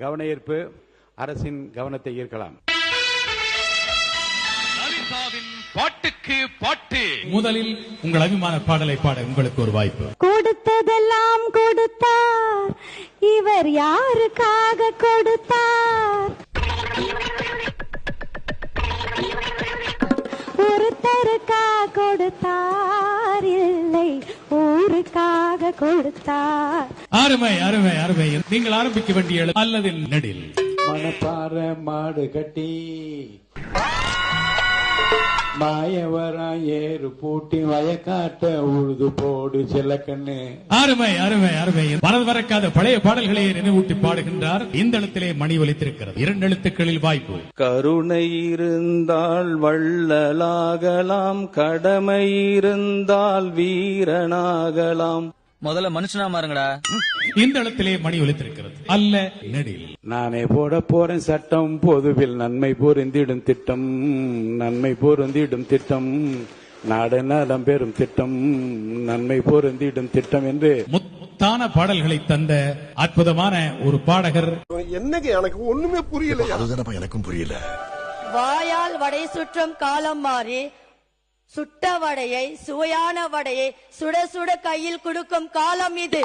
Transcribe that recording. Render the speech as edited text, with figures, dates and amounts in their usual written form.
கவன ஈர்ப்பு அரசின் கவனத்தை ஈர்க்கலாம். பாட்டுக்கு பாட்டு. முதலில் உங்கள் அபிமான பாடலை பாட உங்களுக்கு ஒரு வாய்ப்பு. கொடுத்ததெல்லாம் கொடுத்தார், இவர் யாருக்காக கொடுத்தார்? ஒருத்தருக்காக கொடுத்தார், இல்லை ஊருக்காக கொடுத்தார். அருமை அருமை அருமை. நீங்கள் ஆரம்பிக்க வேண்டிய அல்லது நெடில். மணப்பாற மாடு கட்டி மாயவரா ஏறு பூட்டி வயக்காட்ட உழுது போடு செல்லக்கண்ணு. அருமை அருமை அருமை. வரக்காத பழைய பாடல்களை நினைவூட்டி பாடுகின்றார். இந்த எழுத்திலே மணி ஒலித்திருக்கிறது. 2 எழுத்துக்களில் வாய்ப்பு. கருணை இருந்தால் வள்ளலாகலாம், கடமை இருந்தால் வீரனாகலாம். முதல்ல மனுஷனா மாறுங்கடா. இந்த இடத்திலே மணி ஒலித்திருக்கிறது. அல்ல நெடில். நானே போட போறேன் சட்டம், பொதுவில் நன்மை பொருந்திடும் திட்டம், நன்மை பொருந்திடும் திட்டம், நாடு நலம் பெறும் திட்டம், நன்மை பொருந்திடும் திட்டம் என்று முத்தான பாடல்களை தந்த அற்புதமான ஒரு பாடகர். என்னங்க எனக்கு ஒண்ணுமே புரியல. அதுதானப்பா எனக்கும் புரியல. வாயால் வடை சுற்றும் காலம் மாறி சுட்ட வடையை, சுவையான வடையை சுட சுட கையில் கொடுக்கும் காலம் இது.